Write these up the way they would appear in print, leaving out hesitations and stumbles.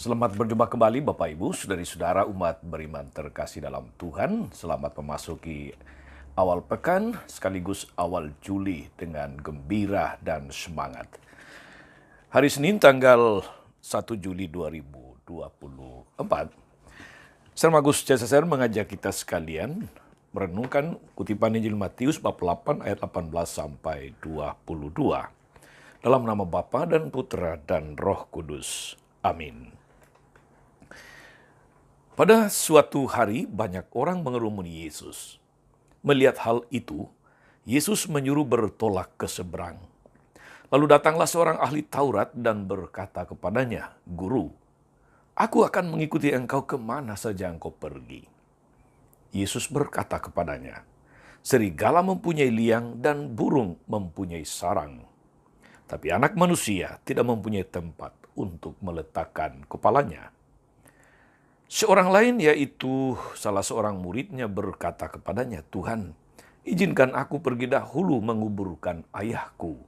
Selamat berjumpa kembali Bapak Ibu, saudari-saudara umat beriman terkasih dalam Tuhan. Selamat memasuki awal pekan sekaligus awal Juli dengan gembira dan semangat. Hari Senin tanggal 1 Juli 2024, Serem Agus CSSR mengajak kita sekalian merenungkan kutipan Injil Matius bab 8 ayat 18 sampai 22. Dalam nama Bapa dan Putra dan Roh Kudus. Amin. Pada suatu hari banyak orang mengerumuni Yesus. Melihat hal itu, Yesus menyuruh bertolak ke seberang. Lalu datanglah seorang ahli Taurat dan berkata kepadanya, "Guru, aku akan mengikuti engkau kemana saja engkau pergi." Yesus berkata kepadanya, "Serigala mempunyai liang dan burung mempunyai sarang. Tapi anak manusia tidak mempunyai tempat untuk meletakkan kepalanya." Seorang lain, yaitu salah seorang muridnya, berkata kepadanya, "Tuhan, izinkan aku pergi dahulu menguburkan ayahku."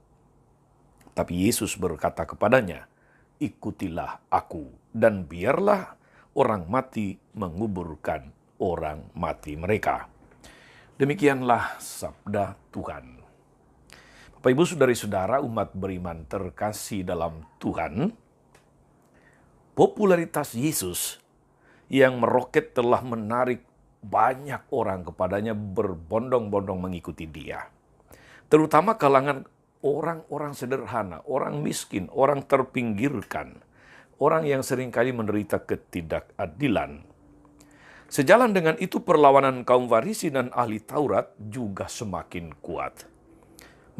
Tapi Yesus berkata kepadanya, "Ikutilah aku, dan biarlah orang mati menguburkan orang mati mereka." Demikianlah sabda Tuhan. Bapak Ibu saudari-saudara umat beriman terkasih dalam Tuhan, popularitas Yesus yang meroket telah menarik banyak orang kepadanya berbondong-bondong mengikuti dia. Terutama kalangan orang-orang sederhana, orang miskin, orang terpinggirkan, orang yang seringkali menderita ketidakadilan. Sejalan dengan itu perlawanan kaum Farisi dan ahli Taurat juga semakin kuat.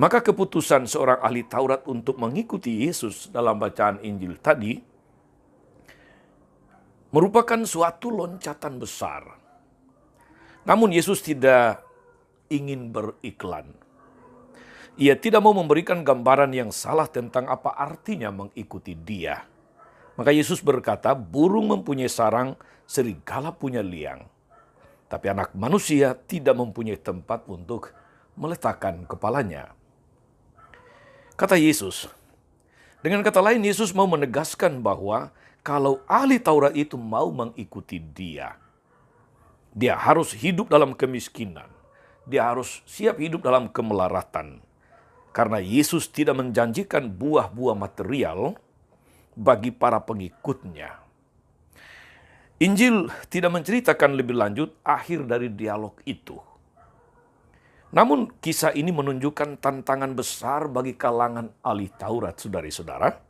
Maka keputusan seorang ahli Taurat untuk mengikuti Yesus dalam bacaan Injil tadi merupakan suatu loncatan besar. Namun Yesus tidak ingin beriklan. Ia tidak mau memberikan gambaran yang salah tentang apa artinya mengikuti Dia. Maka Yesus berkata, "Burung mempunyai sarang, serigala punya liang. Tapi anak manusia tidak mempunyai tempat untuk meletakkan kepalanya." Kata Yesus. Dengan kata lain, Yesus mau menegaskan bahwa kalau ahli Taurat itu mau mengikuti dia harus hidup dalam kemiskinan. Dia harus siap hidup dalam kemelaratan. Karena Yesus tidak menjanjikan buah-buah material bagi para pengikutnya. Injil tidak menceritakan lebih lanjut akhir dari dialog itu. Namun kisah ini menunjukkan tantangan besar bagi kalangan ahli Taurat, saudari-saudara.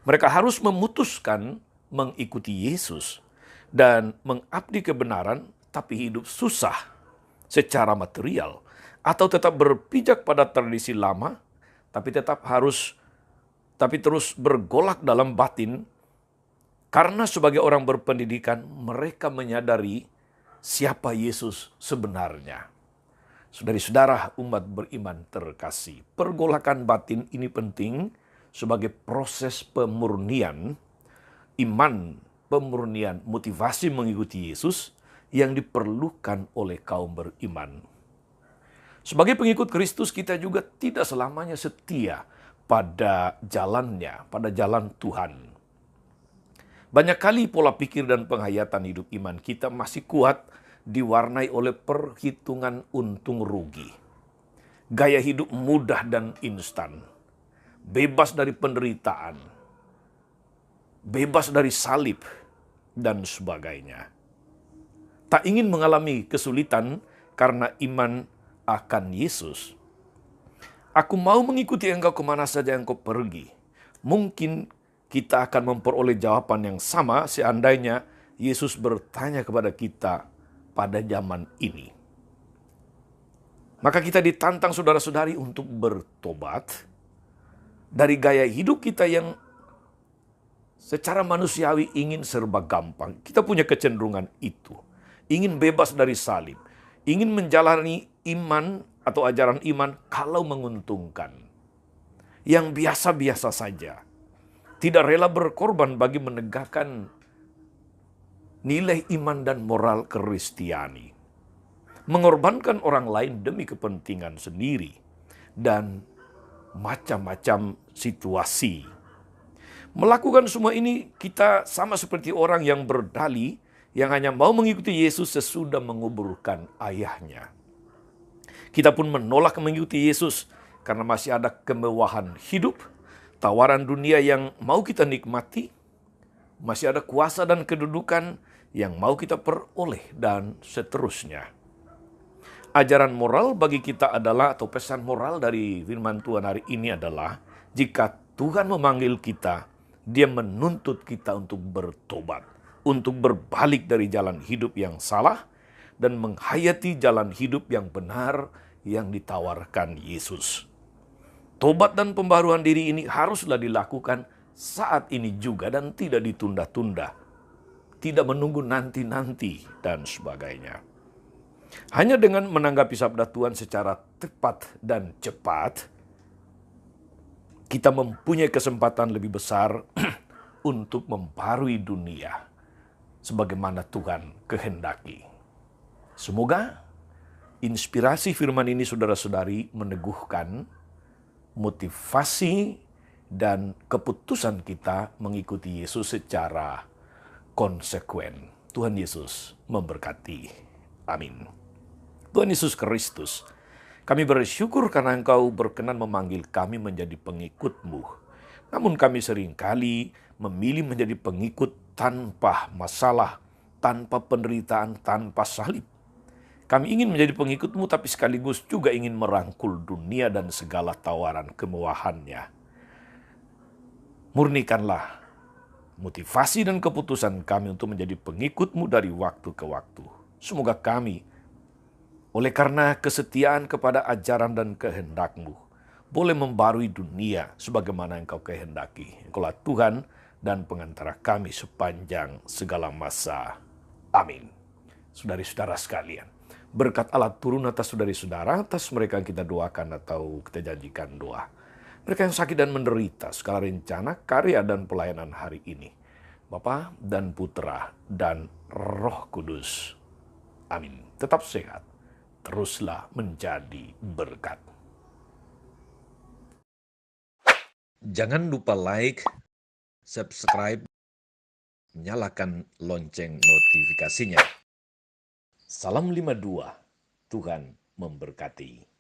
Mereka harus memutuskan mengikuti Yesus dan mengabdi kebenaran, tapi hidup susah secara material, atau tetap berpijak pada tradisi lama, tapi terus bergolak dalam batin, karena sebagai orang berpendidikan mereka menyadari siapa Yesus sebenarnya. Saudari-saudara umat beriman terkasih, pergolakan batin ini penting sebagai proses pemurnian iman, pemurnian motivasi mengikuti Yesus yang diperlukan oleh kaum beriman. Sebagai pengikut Kristus, kita juga tidak selamanya setia pada jalannya, pada jalan Tuhan. Banyak kali pola pikir dan penghayatan hidup iman kita masih kuat diwarnai oleh perhitungan untung rugi. Gaya hidup mudah dan instan. Bebas dari penderitaan, bebas dari salib, dan sebagainya. Tak ingin mengalami kesulitan karena iman akan Yesus. "Aku mau mengikuti engkau kemana saja engkau pergi." Mungkin kita akan memperoleh jawaban yang sama seandainya Yesus bertanya kepada kita pada zaman ini. Maka kita ditantang saudara-saudari untuk bertobat dari gaya hidup kita yang secara manusiawi ingin serba gampang. Kita punya kecenderungan itu. Ingin bebas dari salib. Ingin menjalani iman atau ajaran iman kalau menguntungkan. Yang biasa-biasa saja. Tidak rela berkorban bagi menegakkan nilai iman dan moral Kristiani. Mengorbankan orang lain demi kepentingan sendiri. Dan macam-macam situasi. Melakukan semua ini kita sama seperti orang yang berdalih yang hanya mau mengikuti Yesus sesudah menguburkan ayahnya. Kita pun menolak mengikuti Yesus karena masih ada kemewahan hidup, tawaran dunia yang mau kita nikmati, masih ada kuasa dan kedudukan yang mau kita peroleh, dan seterusnya. Ajaran moral bagi kita adalah, atau pesan moral dari firman Tuhan hari ini adalah, jika Tuhan memanggil kita, Dia menuntut kita untuk bertobat, untuk berbalik dari jalan hidup yang salah, dan menghayati jalan hidup yang benar yang ditawarkan Yesus. Tobat dan pembaruan diri ini haruslah dilakukan saat ini juga dan tidak ditunda-tunda. Tidak menunggu nanti-nanti dan sebagainya. Hanya dengan menanggapi sabda Tuhan secara tepat dan cepat, kita mempunyai kesempatan lebih besar untuk membarui dunia sebagaimana Tuhan kehendaki. Semoga inspirasi firman ini saudara-saudari meneguhkan motivasi dan keputusan kita mengikuti Yesus secara konsekuen. Tuhan Yesus memberkati. Amin. Tuhan Yesus Kristus, kami bersyukur karena Engkau berkenan memanggil kami menjadi pengikut-Mu. Namun kami seringkali memilih menjadi pengikut tanpa masalah, tanpa penderitaan, tanpa salib. Kami ingin menjadi pengikut-Mu tapi sekaligus juga ingin merangkul dunia dan segala tawaran kemewahannya. Murnikanlah motivasi dan keputusan kami untuk menjadi pengikut-Mu dari waktu ke waktu. Semoga kami, oleh karena kesetiaan kepada ajaran dan kehendak-Mu, boleh membarui dunia sebagaimana Engkau kehendaki. Engkaulah Tuhan dan pengantara kami sepanjang segala masa. Amin. Saudari-saudara sekalian, berkat Allah turun atas saudari-saudara, atas mereka yang kita doakan atau kita janjikan doa. Mereka yang sakit dan menderita, segala rencana, karya, dan pelayanan hari ini. Bapa dan Putra dan Roh Kudus. Amin. Tetap sehat. Teruslah menjadi berkat. Jangan lupa like, subscribe, nyalakan lonceng notifikasinya. Salam 52, Tuhan memberkati.